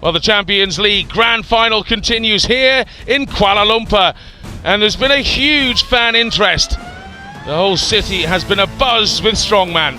Well, the Champions League Grand Final continues here in Kuala Lumpur, and there's been a huge fan interest. The whole city has been abuzz with strongman.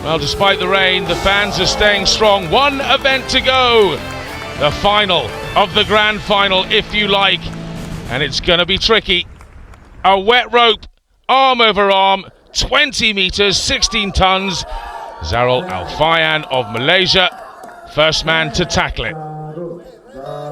Well, despite the rain, the fans are staying strong. One event to go. The final of the Grand Final, if you like. And it's going to be tricky. A wet rope, arm over arm, 20 meters, 16 tons. Zarul Alfayan of Malaysia, first man to tackle it.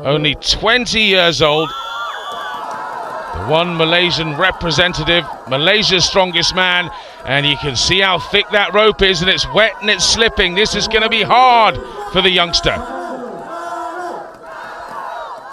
Only 20 years old. The one Malaysian representative, Malaysia's strongest man. And you can see how thick that rope is, and it's wet and it's slipping. This is going to be hard for the youngster.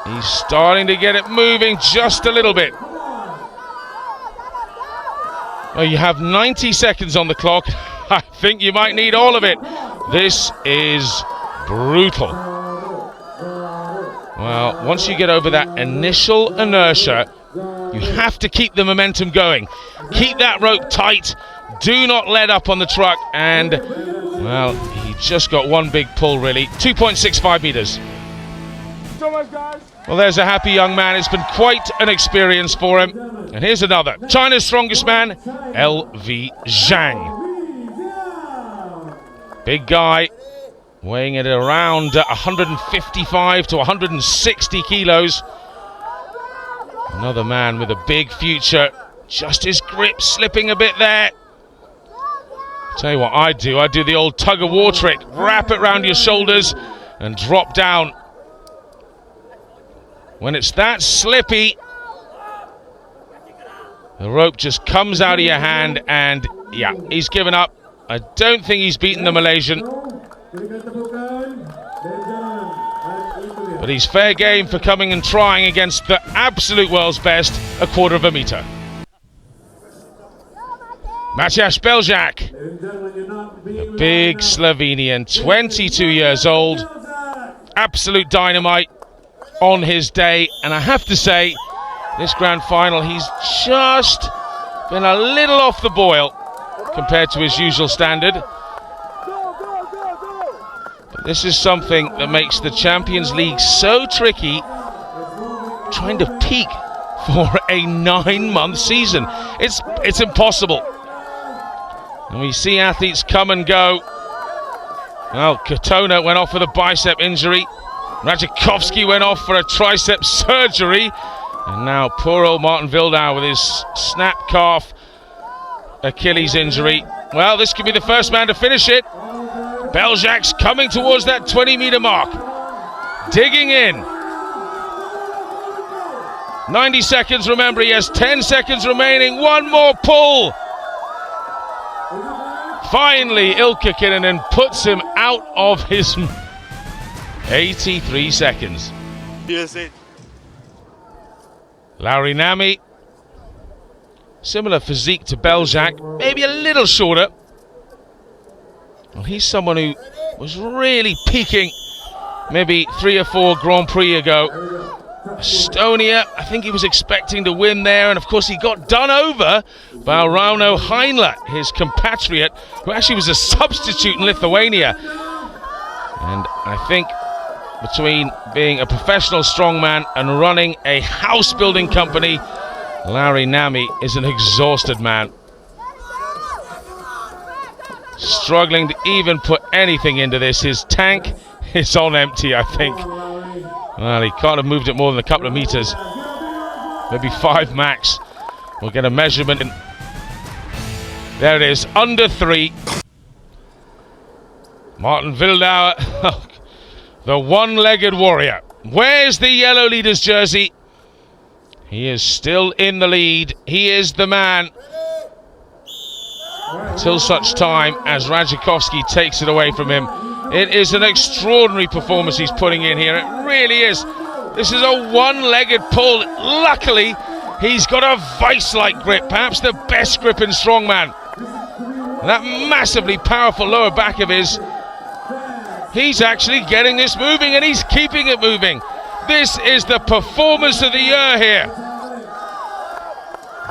He's starting to get it moving just a little bit. Oh, you have 90 seconds on the clock. I think you might need all of it. This is brutal. Well, once you get over that initial inertia, you have to keep the momentum going. Keep that rope tight. Do not let up on the truck. And, well, he just got one big pull, really. 2.65 meters. So much, guys. Well, there's a happy young man. It's been quite an experience for him. And here's another. China's strongest man, LV Zhang. Big guy, weighing it around 155 to 160 kilos. Another man with a big future. Just his grip slipping a bit there. Tell you what I do the old tug of war trick. Wrap it around your shoulders and drop down. When it's that slippy, the rope just comes out of your hand, and yeah, he's given up. I don't think he's beaten the Malaysian. But he's fair game for coming and trying against the absolute world's best, a quarter of a meter. Matjaž Beljak, the big Slovenian, 22 years old, absolute dynamite on his day. And I have to say, this grand final, he's just been a little off the boil compared to his usual standard. But this is something that makes the Champions League so tricky, trying to peak for a 9-month season. It's impossible. And we see athletes come and go. Well, Katona went off with a bicep injury. Rajakovski went off for a tricep surgery. And now poor old Martin Wildauer with his snap calf Achilles injury. Well, this could be the first man to finish it. Beljak's coming towards that 20-meter mark. Digging in. 90 seconds, remember, he has 10 seconds remaining. One more pull. Finally, Ilkka Kinnunen puts him out of his 83 seconds. Yes, it. Lauri Nami, similar physique to Beljak, maybe a little shorter. Well, he's someone who was really peaking maybe 3 or 4 Grand Prix ago. Estonia, I think he was expecting to win there, and of course he got done over by Rauno Heinla, his compatriot, who actually was a substitute in Lithuania. And I think between being a professional strongman and running a house building company, Lauri Nami is an exhausted man. Struggling to even put anything into this. His tank is on empty, I think. Well, he can't have moved it more than a couple of meters. Maybe 5 max. We'll get a measurement. There it is, under 3. Martin Wildauer, the one-legged warrior. Where's the yellow leader's jersey? He is still in the lead. He is the man. Until such time as Rajakovski takes it away from him. It is an extraordinary performance he's putting in here. It really is. This is a one-legged pull. Luckily, he's got a vice-like grip, perhaps the best grip in strongman. And that massively powerful lower back of his, he's actually getting this moving, and he's keeping it moving. This is the performance of the year here.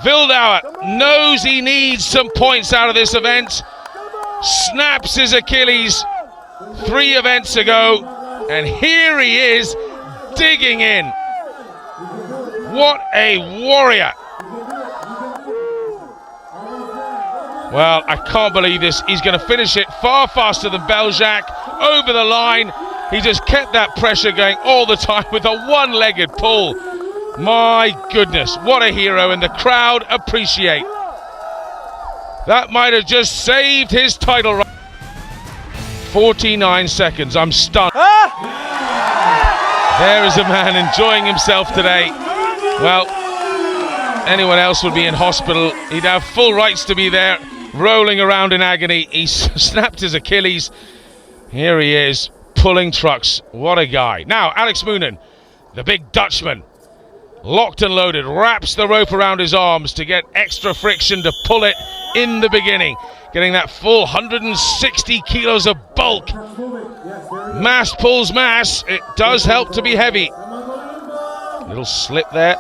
Wildauer knows he needs some points out of this event. Snaps his Achilles 3 events ago, And here he is, digging in. What a warrior. Well, I can't believe this. He's going to finish it far faster than Beljac, over the line. He just kept that pressure going all the time with a one-legged pull. My goodness, what a hero, and the crowd appreciate. That might have just saved his title run. 49 seconds, I'm stunned. There is a man enjoying himself today. Well, anyone else would be in hospital. He'd have full rights to be there, rolling around in agony. He snapped his Achilles. Here he is, pulling trucks. What a guy. Now, Alex Moonen, the big Dutchman, locked and loaded, wraps the rope around his arms to get extra friction to pull it in the beginning. Getting that full 160 kilos of bulk. Mass pulls mass. It does help to be heavy. Little slip there.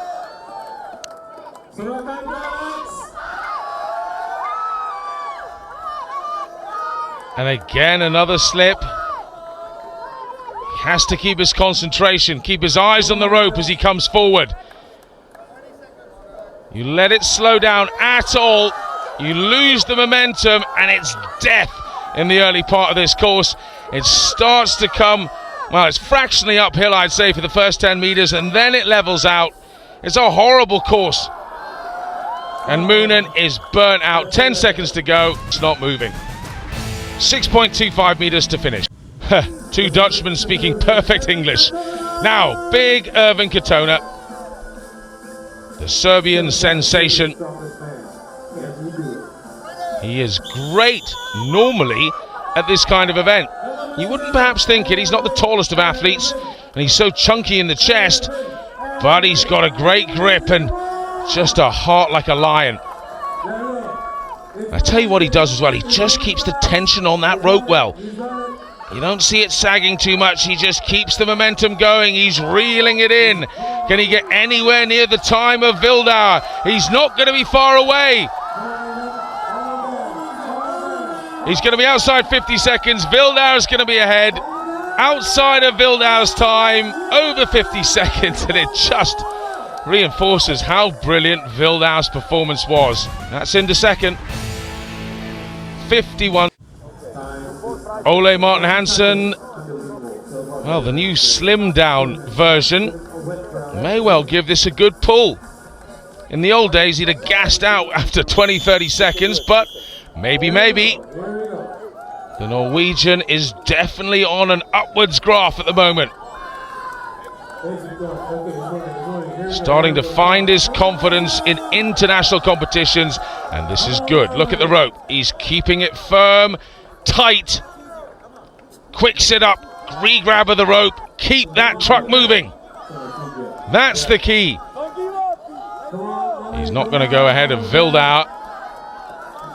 And again, another slip. He has to keep his concentration, keep his eyes on the rope as he comes forward. You let it slow down at all, you lose the momentum, and it's death in the early part of this course. It starts to come, well, it's fractionally uphill, I'd say, for the first 10 meters, and then it levels out. It's a horrible course. And Moonen is burnt out. 10 seconds to go. It's not moving. 6.25 meters to finish. Two Dutchmen speaking perfect English. Now, big Irvin Katona, the Serbian sensation. He is great normally at this kind of event. You wouldn't perhaps think it. He's not the tallest of athletes, and he's so chunky in the chest, but he's got a great grip and just a heart like a lion. I tell you what he does as well, he just keeps the tension on that rope well. You don't see it sagging too much, he just keeps the momentum going, he's reeling it in. Can he get anywhere near the time of Wildauer? He's not going to be far away. He's going to be outside 50 seconds, Wildauer's going to be ahead. Outside of Wildauer's time, over 50 seconds, and it just reinforces how brilliant Wildauer's performance was. That's into second. 51. Ole Martin Hansen, well, the new slimmed down version may well give this a good pull. In the old days, he'd have gassed out after 20-30 seconds, but maybe. The Norwegian is definitely on an upwards graph at the moment. Starting to find his confidence in international competitions, and this is good. Look at the rope. He's keeping it firm, tight. Quick sit up, re-grab of the rope, keep that truck moving. That's the key. He's not going to go ahead of Wildauer,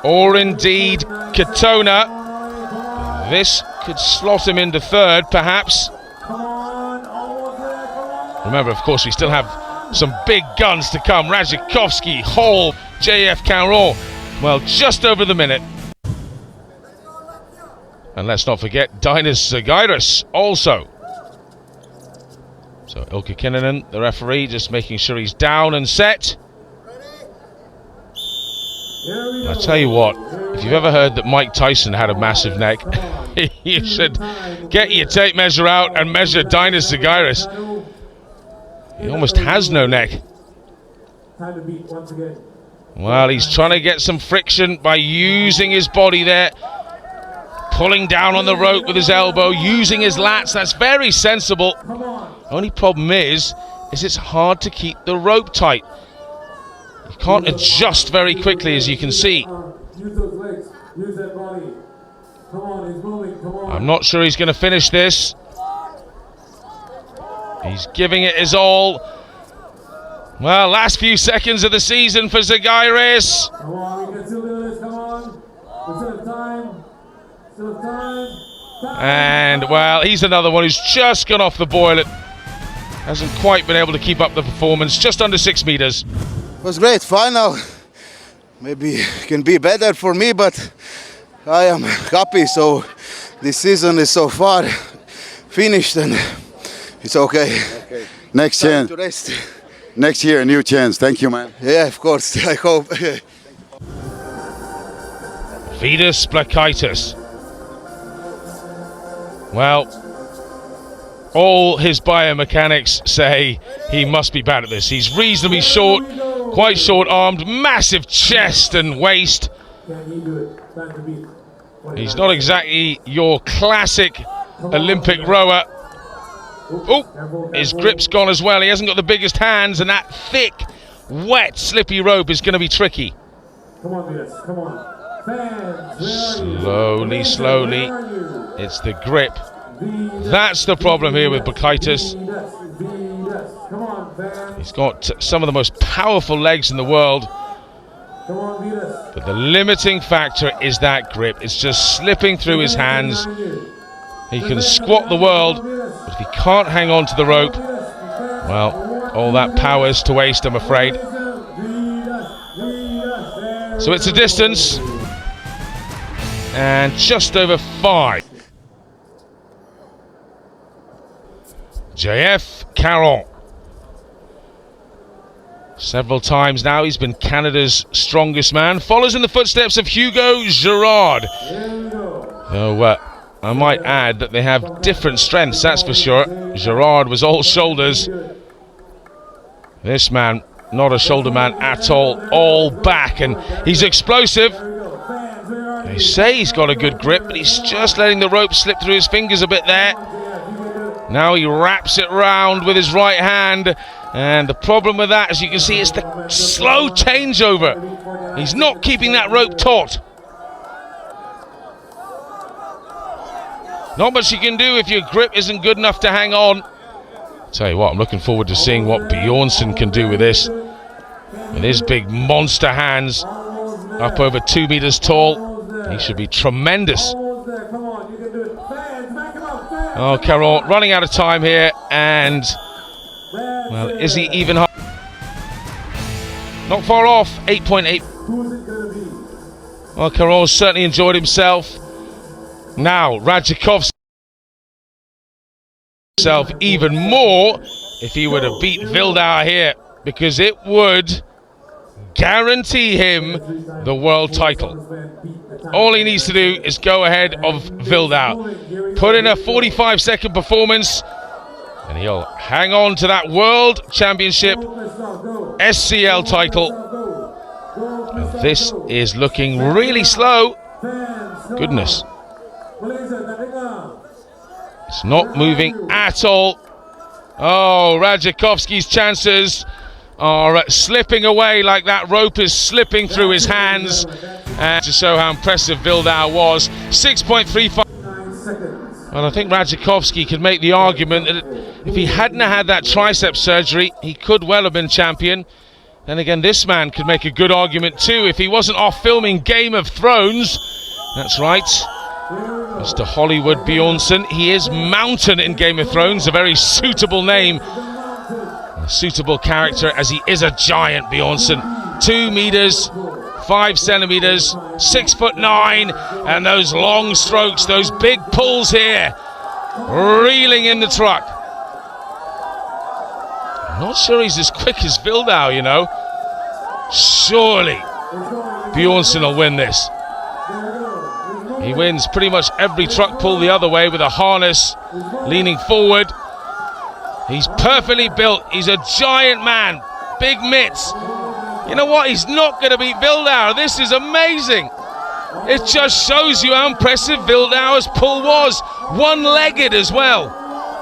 or indeed Katona. This could slot him into third, perhaps. Remember, of course, we still have some big guns to come. Radzikowski, Hall, JF Caron. Well, just over the minute. And let's not forget Dinas Zagairis also. So Ilkka Kinnunen, the referee, just making sure he's down and set. I tell you what, if you've ever heard that Mike Tyson had a massive neck, you should get your tape measure out and measure Dinas Zagairis. He almost has no neck. Well, he's trying to get some friction by using his body there, pulling down on the rope with his elbow, using his lats. That's very sensible. Only problem is it's hard to keep the rope tight. You can't adjust very quickly, as you can see. I'm not sure he's going to finish this. He's giving it his all. Well, last few seconds of the season for Zagairis. And, well, he's another one who's just gone off the boil. It hasn't quite been able to keep up the performance. Just under 6 meters. It was great, final. Maybe it can be better for me, but I am happy. So this season is so far finished, and it's okay. Next Time chance. to rest. Next year, a new chance. Thank you, man. Yeah, of course. I hope. Vidas Blakaitis. Well, all his biomechanics say he must be bad at this. He's reasonably short, quite short-armed, massive chest and waist. He's not exactly your classic Olympic rower. Oh, his grip's gone as well. He hasn't got the biggest hands, and that thick, wet, slippy rope is going to be tricky. Come on, Venus, come on. Slowly, slowly. It's the grip. That's the problem here with Blakaitis. He's got some of the most powerful legs in the world. But the limiting factor is that grip. It's just slipping through his hands. He can squat the world, but if he can't hang on to the rope, well, all that power is to waste, I'm afraid. So it's a distance, and just over 5. JF Caron. Several times now he's been Canada's strongest man. Follows in the footsteps of Hugo Girard. Though I might add that they have different strengths, that's for sure. Girard was all shoulders. This man, not a shoulder man at all back, and he's explosive. They say he's got a good grip, but he's just letting the rope slip through his fingers a bit there. Now he wraps it round with his right hand, and the problem with that, as you can see, is the slow changeover. He's not keeping that rope taut. Not much you can do if your grip isn't good enough to hang on. Tell you what, I'm looking forward to seeing what Bjornsson can do with this. With his big monster hands, up over 2 meters tall, he should be tremendous. Oh, Caron running out of time here, and well, is he even not far off? 8.8. Well, Caron certainly enjoyed himself. Now Radzikovski himself even more if he were to beat Wildauer here, because it would guarantee him the world title. All he needs to do is go ahead of Wildauer, put in a 45-second performance, and he'll hang on to that World Championship SCL title. And this is looking really slow. Goodness. It's not moving at all. Oh, Radzikovski's chances are slipping away like that rope is slipping through his hands. And to show how impressive Wildauer was, 6.35. Well, I think Radzikovski could make the argument that if he hadn't had that tricep surgery, he could well have been champion. Then again, this man could make a good argument too if he wasn't off filming Game of Thrones. That's right, Mr. Hollywood Bjornsson. He is Mountain in Game of Thrones, a very suitable name, a suitable character, as he is a giant, Bjornsson. 2 meters, 5 centimeters, 6'9", and those long strokes, those big pulls here, reeling in the truck. I'm not sure he's as quick as Wildauer, you know. Surely Bjornsson will win this. He wins pretty much every truck pull the other way with a harness leaning forward. He's perfectly built. He's a giant man. Big mitts. You know what? He's not going to beat Wildauer. This is amazing. It just shows you how impressive Wildauer's pull was. One-legged as well.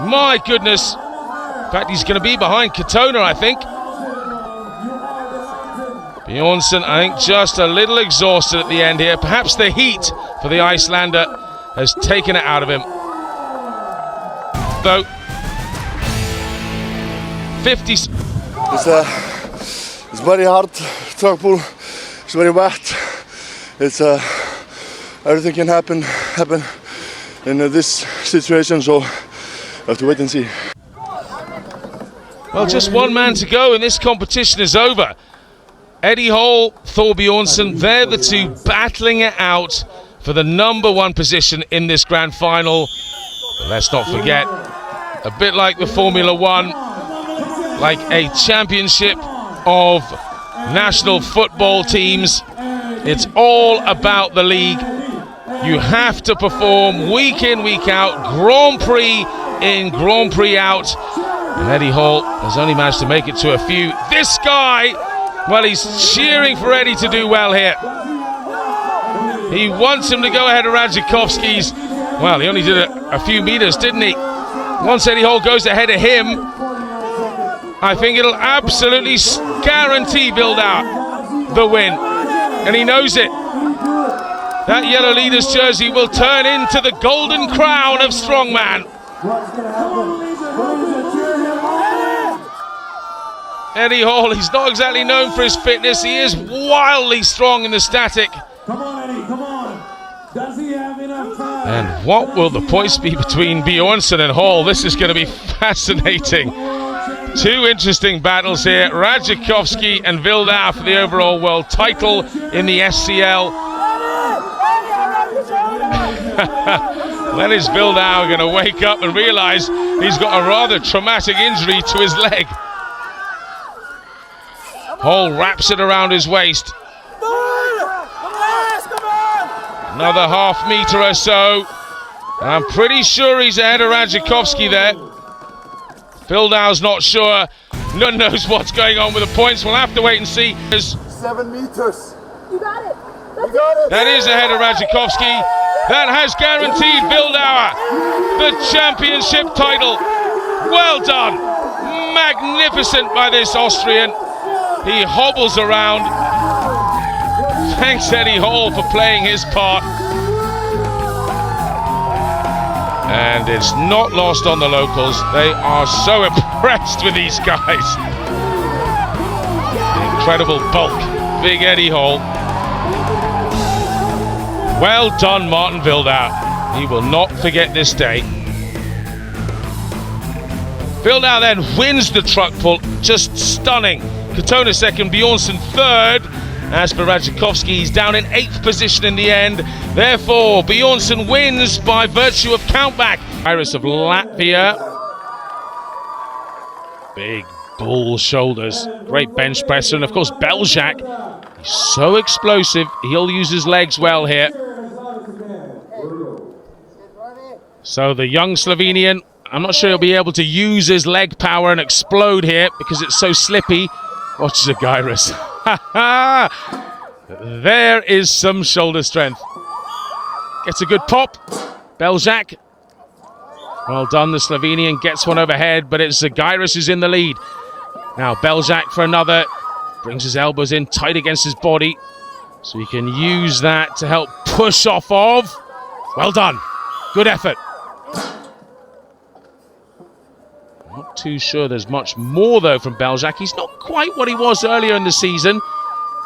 My goodness. In fact, he's going to be behind Katona, I think. Bjornsson, I think, just a little exhausted at the end here. Perhaps the heat for the Icelander has taken it out of him. Though, 50. It's very hard truck pull. It's very wet. It's everything can happen in this situation. So I have to wait and see. Well, just one man to go and this competition is over. Eddie Hall, Thor Bjornsson, they're the two battling it out for the #1 position in this grand final. But let's not forget, a bit like the Formula One, like a championship of national football teams, it's all about the league. You have to perform week in, week out, Grand Prix in, Grand Prix out. And Eddie Hall has only managed to make it to a few. This guy, well, he's cheering for Eddie to do well here. He wants him to go ahead of Radzikowski's. Well, he only did a few meters, didn't he? Once Eddie Hall goes ahead of him, I think it'll absolutely guarantee Wildauer the win. And he knows it. That yellow leader's jersey will turn into the golden crown of strongman. Eddie Hall, he's not exactly known for his fitness. He is wildly strong in the static. Come on, Eddie, come on. Does he have enough time? And what will the points be between Bjornsson and Hall? This is going to be fascinating. Two interesting battles here. Radzikowski and Wildauer for the overall world title in the SCL. When is Wildauer going to wake up and realise he's got a rather traumatic injury to his leg? Hall wraps it around his waist. Another half metre or so. And I'm pretty sure he's ahead of Radzikowski there. Wildauer's not sure. None knows what's going on with the points. We'll have to wait and see. 7 meters. You got it. That is ahead of Radzikowski. That has guaranteed Wildauer the championship title. Well done. Magnificent by this Austrian. He hobbles around. Thanks Eddie Hall for playing his part. And it's not lost on the locals. They are so impressed with these guys. Incredible bulk. Big Eddie Hall. Well done, Martin Wildauer. He will not forget this day. Wildauer then wins the truck pull. Just stunning. Katona second, Bjornsson third. As for Radzikowski, he's down in 8th position in the end. Therefore, Bjornsson wins by virtue of countback. Iris of Latvia. Big bull shoulders. Great bench presser. And of course, Beljak. He's so explosive. He'll use his legs well here. So the young Slovenian, I'm not sure he'll be able to use his leg power and explode here because it's so slippy. Watch Zagairis. There is some shoulder strength. Gets a good pop. Beljak. Well done, the Slovenian gets one overhead, but it's Zagairis who's in the lead. Now Beljak for another. Brings his elbows in tight against his body. So he can use that to help push off of. Well done. Good effort. Not too sure there's much more though from Beljak. He's not quite what he was earlier in the season.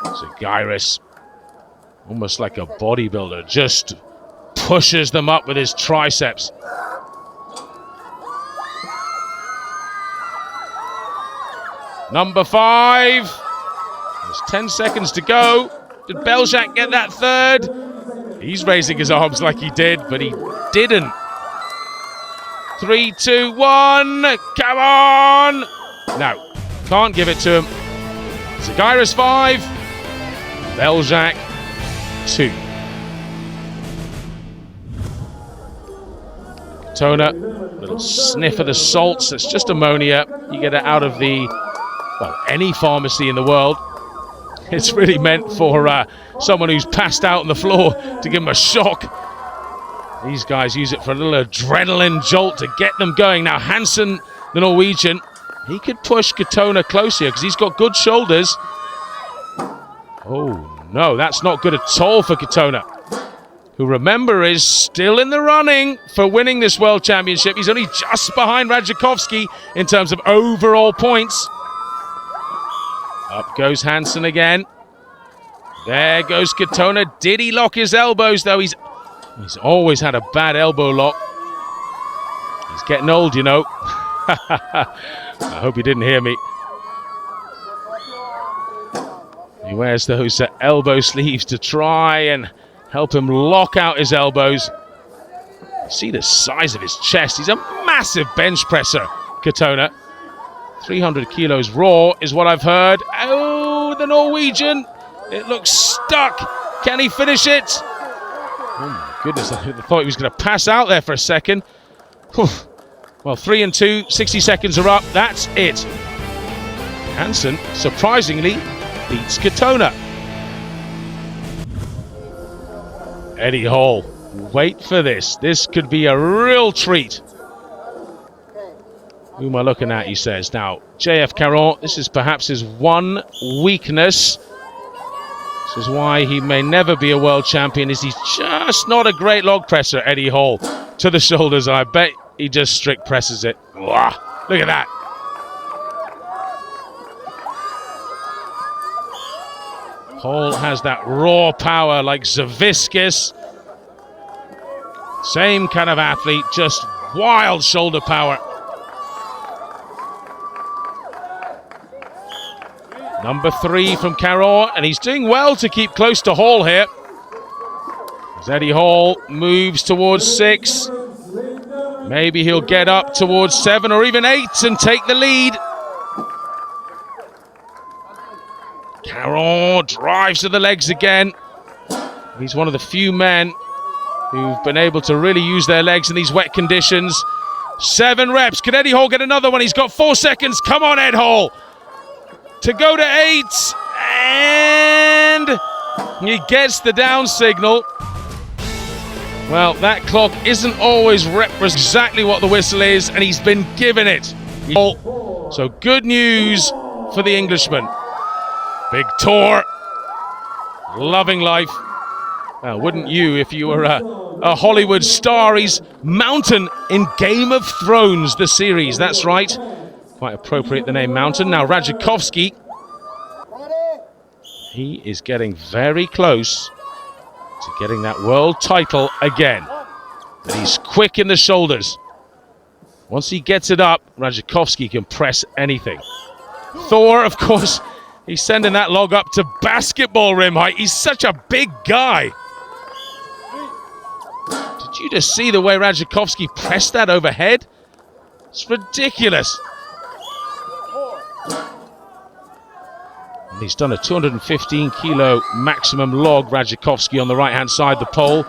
Zagairis, almost like a bodybuilder, just pushes them up with his triceps. Number 5. There's 10 seconds to go. Did Beljak get that third? He's raising his arms like he did, but he didn't. 3, 2, 1. Come on! No, can't give it to him. Zagairis 5. Beljak 2. Katona, little sniff of the salts. It's just ammonia. You get it out of the, well, any pharmacy in the world. It's really meant for someone who's passed out on the floor to give them a shock. These guys use it for a little adrenaline jolt to get them going. Now Hansen, the Norwegian, he could push Katona closer because he's got good shoulders. Oh no, that's not good at all for Katona, who, remember, is still in the running for winning this World Championship. He's only just behind Radzikowski in terms of overall points. Up goes Hansen again. There goes Katona. Did he lock his elbows though? He's always had a bad elbow lock. He's getting old, you know. I hope he didn't hear me. He wears those elbow sleeves to try and help him lock out his elbows. See the size of his chest. He's a massive bench presser, Katona. 300 kilos raw is what I've heard. Oh, the Norwegian. It looks stuck. Can he finish it? Oh my goodness, I thought he was going to pass out there for a second. Whew. Well, 3 and 2, 60 seconds are up. That's it. Hansen, surprisingly, beats Katona. Eddie Hall, wait for this. This could be a real treat. Who am I looking at, he says. Now, JF Caron, this is perhaps his one weakness. This is why he may never be a world champion, is he's just not a great log presser, Eddie Hall. To the shoulders, I bet he just strict presses it. Wow, look at that. Hall has that raw power like Zaviskis. Same kind of athlete, just wild shoulder power. Number 3 from Caron, and he's doing well to keep close to Hall here. As Eddie Hall moves towards 6. Maybe he'll get up towards 7 or even 8 and take the lead. Caron drives to the legs again. He's one of the few men who've been able to really use their legs in these wet conditions. 7 reps. Can Eddie Hall get another one? He's got 4 seconds. Come on, Ed Hall. To go to 8. And he gets the down signal. Well, that clock isn't always exactly what the whistle is, and he's been given it. So good news for the Englishman. Big tour. Loving life. Well, wouldn't you if you were a Hollywood star? He's Mountain in Game of Thrones, the series. That's right. Quite appropriate, the name Mountain. Now, Radzikovski. He is getting very close to getting that world title again. But he's quick in the shoulders. Once he gets it up, Radzikovski can press anything. Thor, of course, he's sending that log up to basketball rim height. He's such a big guy. Did you just see the way Radzikovski pressed that overhead? It's ridiculous. And he's done a 215 kilo maximum log, Radzikovski, on the right-hand side, the pole.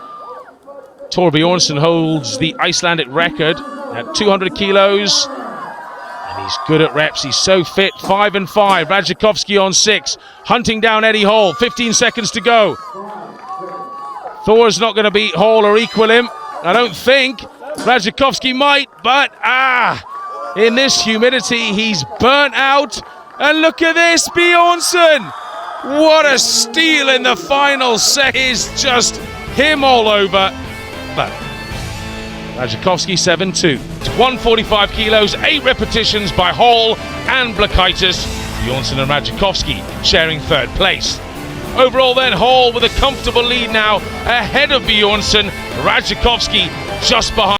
Tor Bjornsson holds the Icelandic record at 200 kilos. And he's good at reps. He's so fit. 5 and 5. Radzikovski on 6. Hunting down Eddie Hall. 15 seconds to go. Thor's not going to beat Hall or equal him. I don't think. Radzikovski might, but in this humidity, he's burnt out. And look at this, Bjornsson! What a steal in the final set. Is just him all over. But Radzikovski 7-2. 145 kilos, 8 repetitions by Hall and Blakaitis. Bjornsson and Radzikovski sharing 3rd place. Overall then, Hall with a comfortable lead now ahead of Bjornsson. Radzikovski just behind.